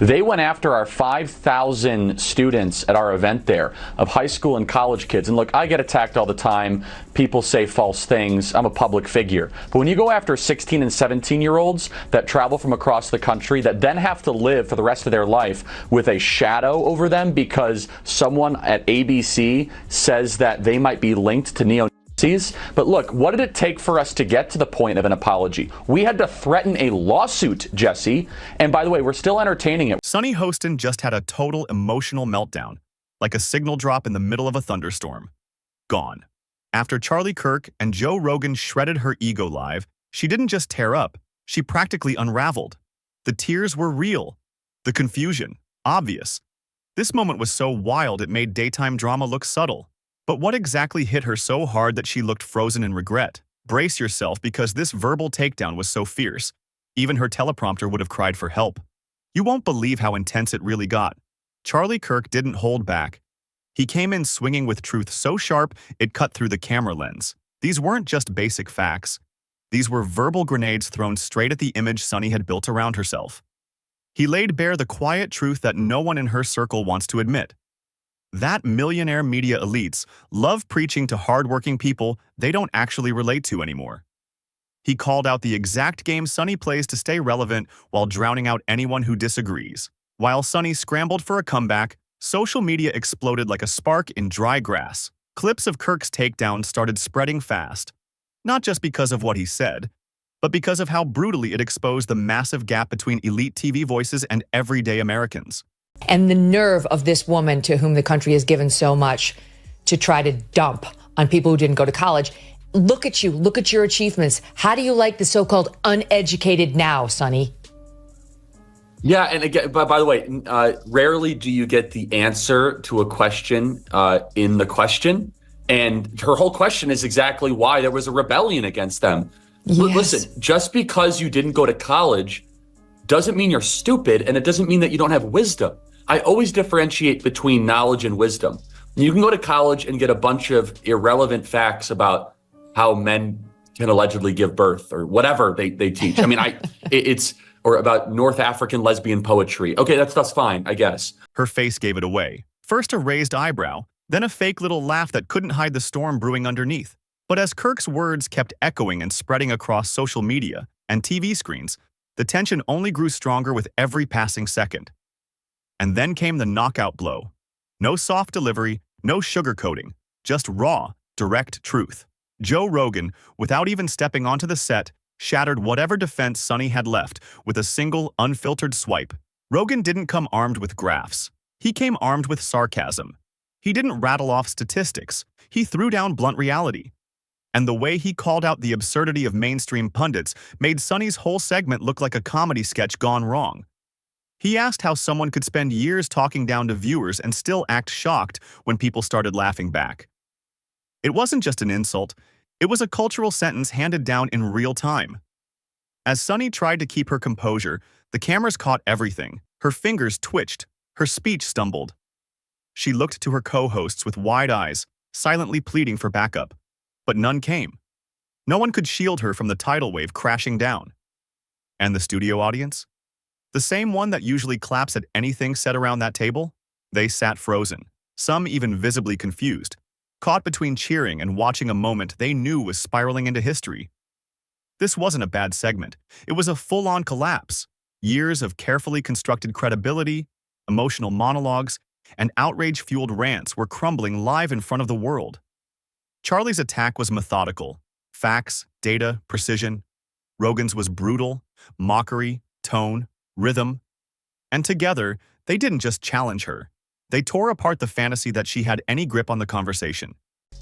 They went after our 5,000 students at our event there of high school and college kids. And look, I get attacked all the time. People say false things. I'm a public figure. But when you go after 16 and 17-year-olds that travel from across the country that then have to live for the rest of their life with a shadow over them because someone at ABC says that they might be linked to neo-Nazis. But look, what did it take for us to get to the point of an apology? We had to threaten a lawsuit, Jesse. And by the way, we're still entertaining it. Sonny Hostin just had a total emotional meltdown, like a signal drop in the middle of a thunderstorm. Gone. After Charlie Kirk and Joe Rogan shredded her ego live, she didn't just tear up, she practically unraveled. The tears were real. The confusion, obvious. This moment was so wild it made daytime drama look subtle. But what exactly hit her so hard that she looked frozen in regret? Brace yourself, because this verbal takedown was so fierce, even her teleprompter would have cried for help. You won't believe how intense it really got. Charlie Kirk didn't hold back. He came in swinging with truth so sharp it cut through the camera lens. These weren't just basic facts. These were verbal grenades thrown straight at the image Sonny had built around herself. He laid bare the quiet truth that no one in her circle wants to admit. That millionaire media elites love preaching to hardworking people they don't actually relate to anymore. He called out the exact game Sonny plays to stay relevant while drowning out anyone who disagrees. While Sonny scrambled for a comeback, social media exploded like a spark in dry grass. Clips of Kirk's takedown started spreading fast, not just because of what he said, but because of how brutally it exposed the massive gap between elite TV voices and everyday Americans. And the nerve of this woman to whom the country has given so much to try to dump on people who didn't go to college. Look at you. Look at your achievements. How do you like the so-called uneducated now, Sonny? Yeah, and again, by the way, rarely do you get the answer to a question in the question. And her whole question is exactly why there was a rebellion against them. Yes. Listen, just because you didn't go to college doesn't mean you're stupid, and it doesn't mean that you don't have wisdom. I always differentiate between knowledge and wisdom. You can go to college and get a bunch of irrelevant facts about how men can allegedly give birth or whatever they teach. I mean, or about North African lesbian poetry. Okay, that's fine, I guess. Her face gave it away. First a raised eyebrow, then a fake little laugh that couldn't hide the storm brewing underneath. But as Kirk's words kept echoing and spreading across social media and TV screens, the tension only grew stronger with every passing second. And then came the knockout blow. No soft delivery, no sugarcoating, just raw, direct truth. Joe Rogan, without even stepping onto the set, shattered whatever defense Sonny had left with a single, unfiltered swipe. Rogan didn't come armed with graphs. He came armed with sarcasm. He didn't rattle off statistics. He threw down blunt reality. And the way he called out the absurdity of mainstream pundits made Sonny's whole segment look like a comedy sketch gone wrong. He asked how someone could spend years talking down to viewers and still act shocked when people started laughing back. It wasn't just an insult, it was a cultural sentence handed down in real time. As Sonny tried to keep her composure, the cameras caught everything. Her fingers twitched, her speech stumbled. She looked to her co-hosts with wide eyes, silently pleading for backup. But none came. No one could shield her from the tidal wave crashing down. And the studio audience? The same one that usually claps at anything said around that table? They sat frozen, some even visibly confused, caught between cheering and watching a moment they knew was spiraling into history. This wasn't a bad segment. It was a full-on collapse. Years of carefully constructed credibility, emotional monologues, and outrage-fueled rants were crumbling live in front of the world. Charlie's attack was methodical. Facts, data, precision. Rogan's was brutal, mockery, tone, rhythm. And together, they didn't just challenge her. They tore apart the fantasy that she had any grip on the conversation.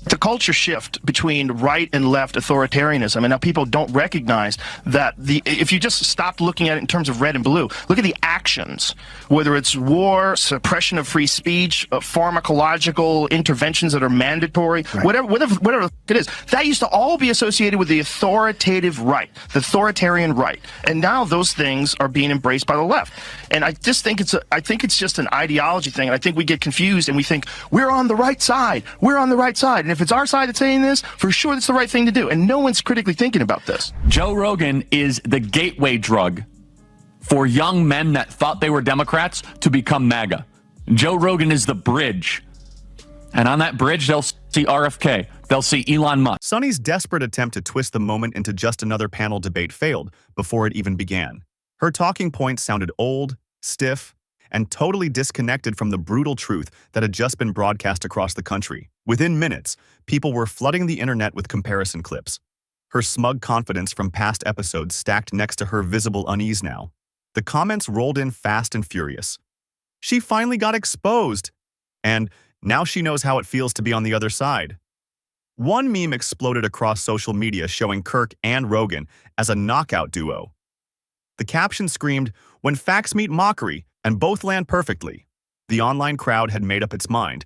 The culture shift between right and left authoritarianism, and now people don't recognize that if you just stopped looking at it in terms of red and blue, look at the actions, whether it's war, suppression of free speech, pharmacological interventions that are mandatory, right. whatever it is, that used to all be associated with the authoritative right, the authoritarian right, and now those things are being embraced by the left. And I just think it's just an ideology thing, and I think we get confused and we think we're on the right side, we're on the right side. And if it's our side that's saying this, for sure that's the right thing to do. And no one's critically thinking about this. Joe Rogan is the gateway drug for young men that thought they were Democrats to become MAGA. Joe Rogan is the bridge. And on that bridge, they'll see RFK. They'll see Elon Musk. Sunny's desperate attempt to twist the moment into just another panel debate failed before it even began. Her talking points sounded old, stiff, and totally disconnected from the brutal truth that had just been broadcast across the country. Within minutes, people were flooding the internet with comparison clips. Her smug confidence from past episodes stacked next to her visible unease now. The comments rolled in fast and furious. She finally got exposed, and now she knows how it feels to be on the other side. One meme exploded across social media showing Kirk and Rogan as a knockout duo. The caption screamed, "When facts meet mockery, and both land perfectly." The online crowd had made up its mind,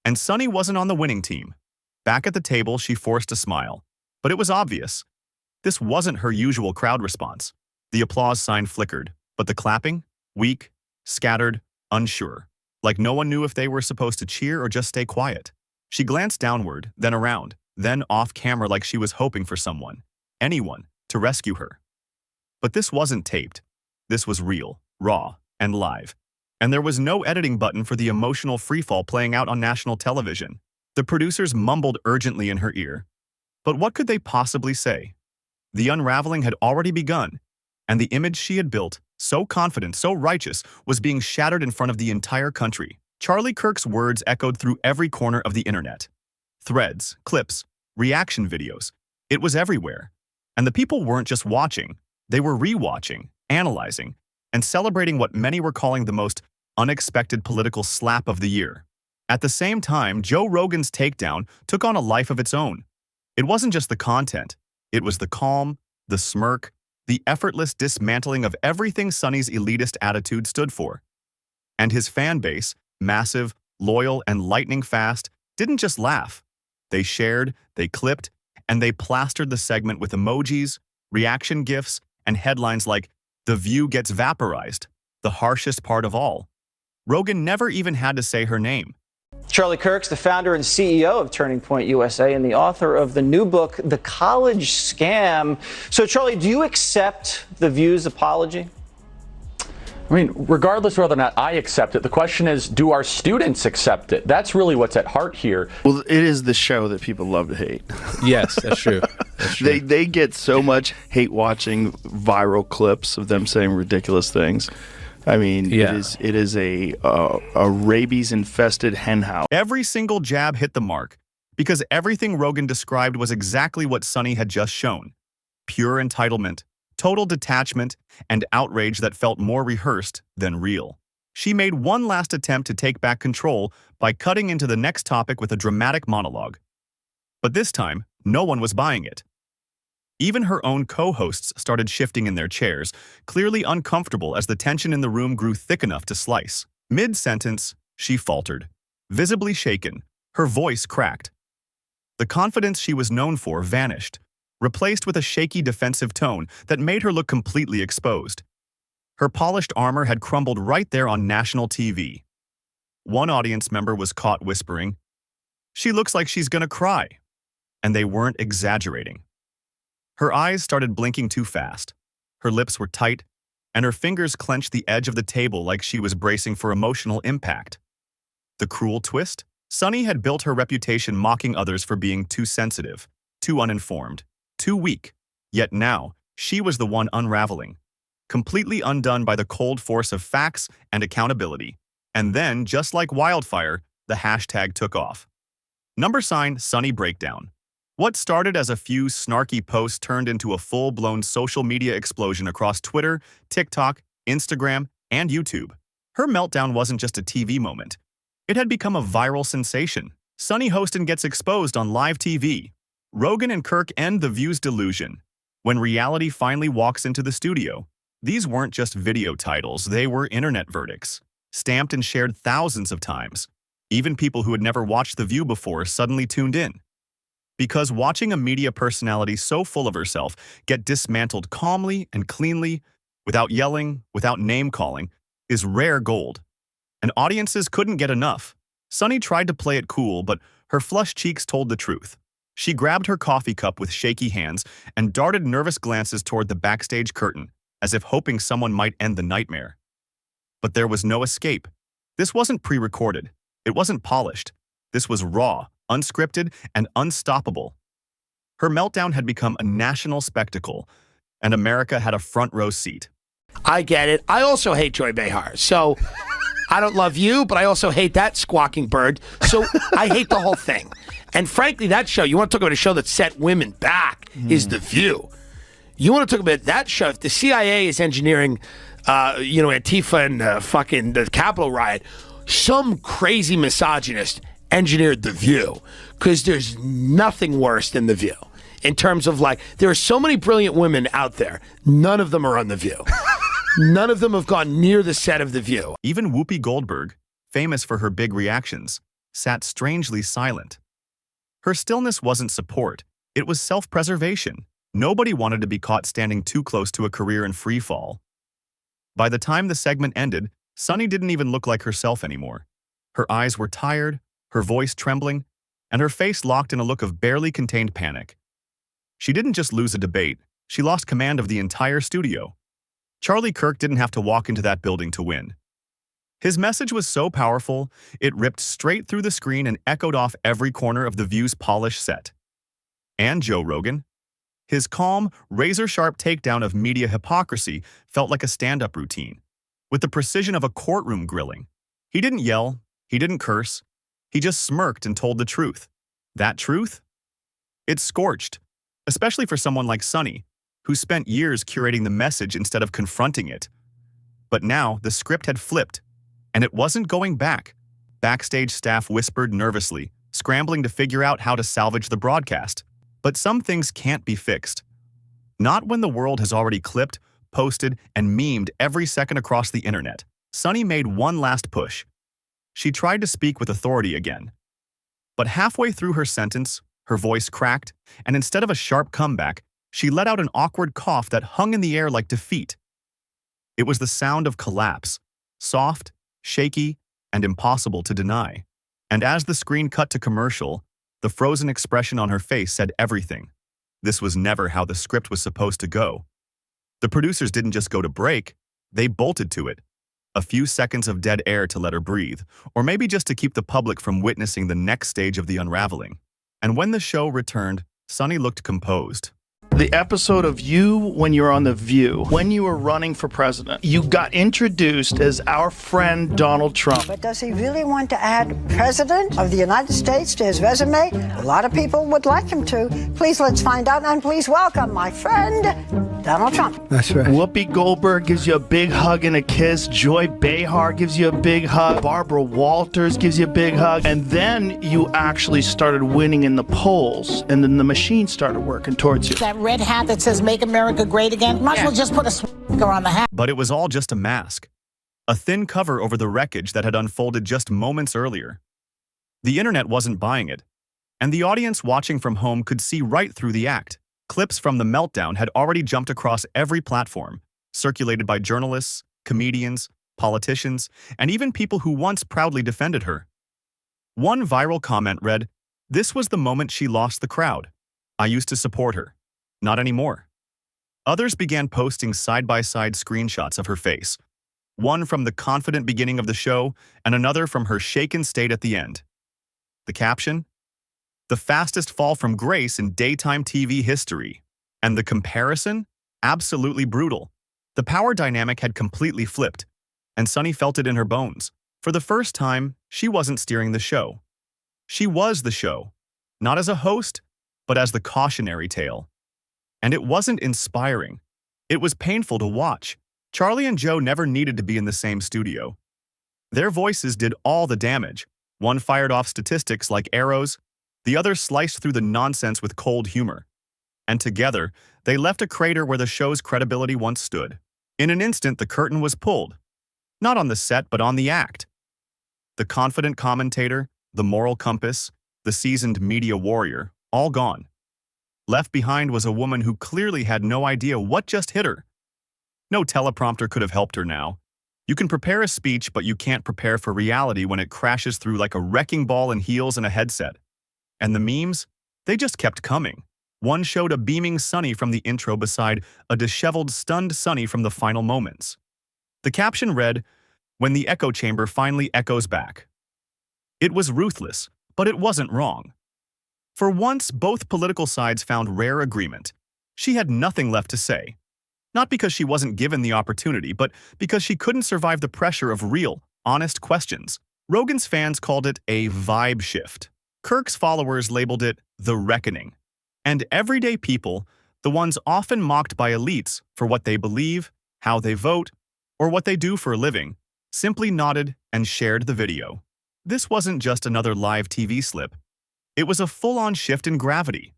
and Sunny wasn't on the winning team. Back at the table, she forced a smile, but it was obvious. This wasn't her usual crowd response. The applause sign flickered, but the clapping? Weak, scattered, unsure. Like no one knew if they were supposed to cheer or just stay quiet. She glanced downward, then around, then off camera like she was hoping for someone, anyone, to rescue her. But this wasn't taped. This was real, raw, and live. And there was no editing button for the emotional freefall playing out on national television. The producers mumbled urgently in her ear. But what could they possibly say? The unraveling had already begun, and the image she had built, so confident, so righteous, was being shattered in front of the entire country. Charlie Kirk's words echoed through every corner of the internet. Threads, clips, reaction videos. It was everywhere. And the people weren't just watching, they were rewatching, analyzing, and celebrating what many were calling the most unexpected political slap of the year. At the same time, Joe Rogan's takedown took on a life of its own. It wasn't just the content, it was the calm, the smirk, the effortless dismantling of everything Sunny's elitist attitude stood for. And his fan base, massive, loyal, and lightning fast, didn't just laugh. They shared, they clipped, and they plastered the segment with emojis, reaction GIFs, and headlines like, "The View gets vaporized," the harshest part of all. Rogan never even had to say her name. Charlie Kirk's the founder and CEO of Turning Point USA and the author of the new book, The College Scam. So, Charlie, do you accept The View's apology? I mean, regardless of whether or not I accept it, the question is, do our students accept it? That's really what's at heart here. Well, it is the show that people love to hate. Yes, that's true. That's true. They get so much hate watching viral clips of them saying ridiculous things. I mean, Yeah. it is a rabies-infested henhouse. Every single jab hit the mark, because everything Rogan described was exactly what Sunny had just shown. Pure entitlement, total detachment, and outrage that felt more rehearsed than real. She made one last attempt to take back control by cutting into the next topic with a dramatic monologue. But this time, no one was buying it. Even her own co-hosts started shifting in their chairs, clearly uncomfortable as the tension in the room grew thick enough to slice. Mid-sentence, she faltered, visibly shaken, her voice cracked. The confidence she was known for vanished, replaced with a shaky defensive tone that made her look completely exposed. Her polished armor had crumbled right there on national TV. One audience member was caught whispering, "She looks like she's gonna cry." And they weren't exaggerating. Her eyes started blinking too fast. Her lips were tight, and her fingers clenched the edge of the table like she was bracing for emotional impact. The cruel twist? Sunny had built her reputation mocking others for being too sensitive, too uninformed, too weak. Yet now, she was the one unraveling, completely undone by the cold force of facts and accountability. And then, just like wildfire, the hashtag took off. # Sunny Breakdown. What started as a few snarky posts turned into a full-blown social media explosion across Twitter, TikTok, Instagram, and YouTube. Her meltdown wasn't just a TV moment. It had become a viral sensation. Sunny Hostin gets exposed on live TV. Rogan and Kirk end The View's delusion. When reality finally walks into the studio, these weren't just video titles, they were internet verdicts, stamped and shared thousands of times. Even people who had never watched The View before suddenly tuned in. Because watching a media personality so full of herself get dismantled calmly and cleanly, without yelling, without name-calling, is rare gold. And audiences couldn't get enough. Sunny tried to play it cool, but her flushed cheeks told the truth. She grabbed her coffee cup with shaky hands and darted nervous glances toward the backstage curtain, as if hoping someone might end the nightmare. But there was no escape. This wasn't pre-recorded. It wasn't polished. This was raw, unscripted, and unstoppable. Her meltdown had become a national spectacle, and America had a front-row seat. I get it. I also hate Joy Behar. So I don't love you, but I also hate that squawking bird. So I hate the whole thing. And frankly, that show, you want to talk about a show that set women back, is The View. You want to talk about that show. If the CIA is engineering, Antifa and fucking the Capitol riot, some crazy misogynist engineered The View, because there's nothing worse than The View. In terms of, like, there are so many brilliant women out there. None of them are on The View. None of them have gone near the set of The View. Even WhoopiGoldberg, famous for her big reactions, sat strangely silent. Her stillness wasn't support. It was self-preservation. Nobody wanted to be caught standing too close to a career in free fall. By the time the segment ended, Sunny didn't even look like herself anymore. Her eyes were tired, her voice trembling, and her face locked in a look of barely contained panic. She didn't just lose a debate, she lost command of the entire studio. Charlie Kirk didn't have to walk into that building to win. His message was so powerful, it ripped straight through the screen and echoed off every corner of The View's polished set. And Joe Rogan? His calm, razor-sharp takedown of media hypocrisy felt like a stand-up routine, with the precision of a courtroom grilling. He didn't yell, he didn't curse, he just smirked and told the truth. That truth? It scorched, especially for someone like Sunny, who spent years curating the message instead of confronting it. But now the script had flipped, and it wasn't going back. Backstage staff whispered nervously, scrambling to figure out how to salvage the broadcast. But some things can't be fixed. Not when the world has already clipped, posted, and memed every second across the internet. Sunny made one last push. She tried to speak with authority again. But halfway through her sentence, her voice cracked, and instead of a sharp comeback, she let out an awkward cough that hung in the air like defeat. It was the sound of collapse, soft, shaky, and impossible to deny. And as the screen cut to commercial, the frozen expression on her face said everything. This was never how the script was supposed to go. The producers didn't just go to break, they bolted to it. A few seconds of dead air to let her breathe, or maybe just to keep the public from witnessing the next stage of the unraveling. And when the show returned, Sunny looked composed. The episode of you when you were on The View, when you were running for president, you got introduced as our friend Donald Trump. But does he really want to add President of the United States to his resume? A lot of people would like him to. Please let's find out, and please welcome my friend, Donald Trump. That's right. Whoopi Goldberg gives you a big hug and a kiss. Joy Behar gives you a big hug. Barbara Walters gives you a big hug. And then you actually started winning in the polls, and then the machine started working towards you. That red hat that says "Make America Great Again." Might as well just put a sticker on the hat. But it was all just a mask. A thin cover over the wreckage that had unfolded just moments earlier. The internet wasn't buying it, and the audience watching from home could see right through the act. Clips from the meltdown had already jumped across every platform, circulated by journalists, comedians, politicians, and even people who once proudly defended her. One viral comment read, "This was the moment she lost the crowd. I used to support her. Not anymore." Others began posting side-by-side screenshots of her face, one from the confident beginning of the show and another from her shaken state at the end. The caption? "The fastest fall from grace in daytime TV history." And the comparison? Absolutely brutal. The power dynamic had completely flipped, and Sunny felt it in her bones. For the first time, she wasn't steering the show. She was the show, not as a host, but as the cautionary tale. And it wasn't inspiring. It was painful to watch. Charlie and Joe never needed to be in the same studio. Their voices did all the damage. One fired off statistics like arrows, the other sliced through the nonsense with cold humor. And together, they left a crater where the show's credibility once stood. In an instant, the curtain was pulled. Not on the set, but on the act. The confident commentator, the moral compass, the seasoned media warrior, all gone. Left behind was a woman who clearly had no idea what just hit her. No teleprompter could have helped her now. You can prepare a speech, but you can't prepare for reality when it crashes through like a wrecking ball in heels and a headset. And the memes? They just kept coming. One showed a beaming Sonny from the intro beside a disheveled, stunned Sonny from the final moments. The caption read, "When the echo chamber finally echoes back." It was ruthless, but it wasn't wrong. For once, both political sides found rare agreement. She had nothing left to say. Not because she wasn't given the opportunity, but because she couldn't survive the pressure of real, honest questions. Rogan's fans called it a vibe shift. Kirk's followers labeled it the reckoning. And everyday people, the ones often mocked by elites for what they believe, how they vote, or what they do for a living, simply nodded and shared the video. This wasn't just another live TV slip. It was a full-on shift in gravity.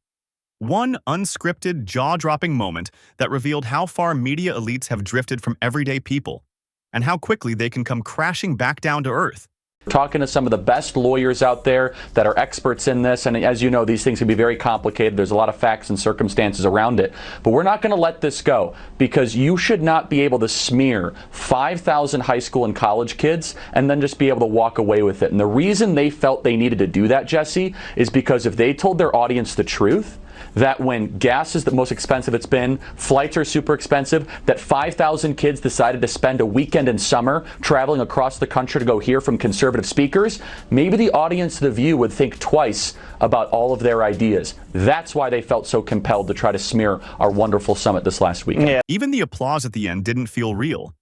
One unscripted, jaw-dropping moment that revealed how far media elites have drifted from everyday people and how quickly they can come crashing back down to earth. Talking to some of the best lawyers out there that are experts in this, and as you know, these things can be very complicated. There's a lot of facts and circumstances around it, but we're not going to let this go, because you should not be able to smear 5,000 high school and college kids and then just be able to walk away with it. And the reason they felt they needed to do that, Jesse, is because if they told their audience the truth, that when gas is the most expensive it's been, flights are super expensive, that 5,000 kids decided to spend a weekend in summer traveling across the country to go hear from conservative speakers, maybe the audience of The View would think twice about all of their ideas. That's why they felt so compelled to try to smear our wonderful summit this last weekend. Yeah. Even the applause at the end didn't feel real.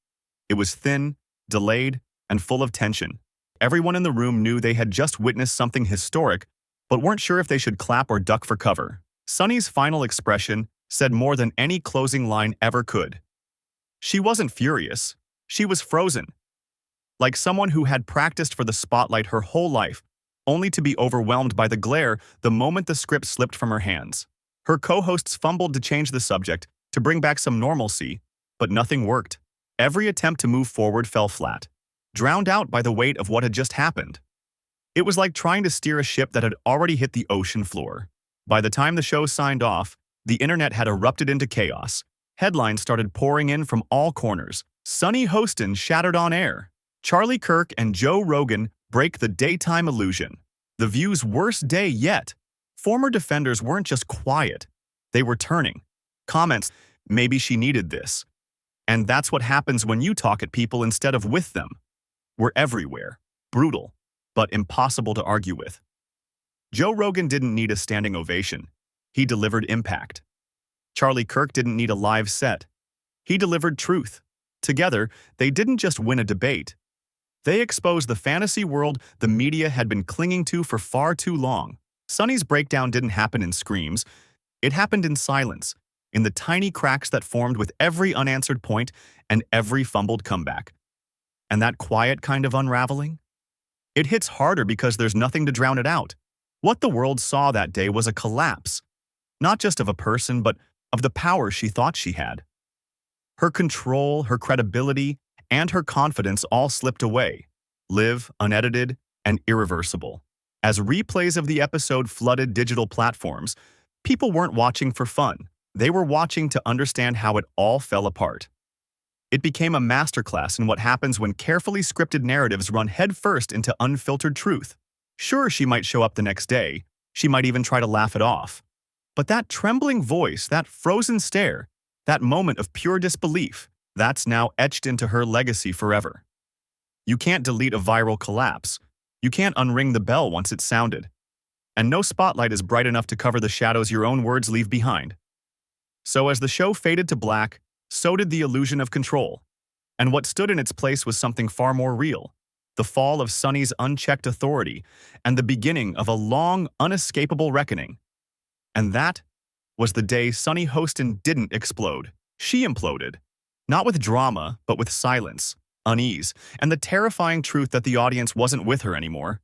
It was thin, delayed, and full of tension. Everyone in the room knew they had just witnessed something historic, but weren't sure if they should clap or duck for cover. Sonny's final expression said more than any closing line ever could. She wasn't furious. She was frozen. Like someone who had practiced for the spotlight her whole life, only to be overwhelmed by the glare the moment the script slipped from her hands. Her co-hosts fumbled to change the subject, to bring back some normalcy, but nothing worked. Every attempt to move forward fell flat, drowned out by the weight of what had just happened. It was like trying to steer a ship that had already hit the ocean floor. By the time the show signed off, the internet had erupted into chaos. Headlines started pouring in from all corners. Sonny Hostin shattered on air. Charlie Kirk and Joe Rogan break the daytime illusion. The View's worst day yet. Former defenders weren't just quiet. They were turning. Comments, "Maybe she needed this." And that's what happens when you talk at people instead of with them. We're everywhere. Brutal, but impossible to argue with. Joe Rogan didn't need a standing ovation. He delivered impact. Charlie Kirk didn't need a live set. He delivered truth. Together, they didn't just win a debate. They exposed the fantasy world the media had been clinging to for far too long. Sonny's breakdown didn't happen in screams. It happened in silence, in the tiny cracks that formed with every unanswered point and every fumbled comeback. And that quiet kind of unraveling? It hits harder because there's nothing to drown it out. What the world saw that day was a collapse, not just of a person, but of the power she thought she had. Her control, her credibility, and her confidence all slipped away, live, unedited, and irreversible. As replays of the episode flooded digital platforms, people weren't watching for fun. They were watching to understand how it all fell apart. It became a masterclass in what happens when carefully scripted narratives run headfirst into unfiltered truth. Sure, she might show up the next day. She might even try to laugh it off. But that trembling voice, that frozen stare, that moment of pure disbelief, that's now etched into her legacy forever. You can't delete a viral collapse. You can't unring the bell once it's sounded. And no spotlight is bright enough to cover the shadows your own words leave behind. So as the show faded to black, so did the illusion of control. And what stood in its place was something far more real. The fall of Sonny's unchecked authority, and the beginning of a long, unescapable reckoning. And that was the day Sonny Hostin didn't explode. She imploded. Not with drama, but with silence, unease, and the terrifying truth that the audience wasn't with her anymore.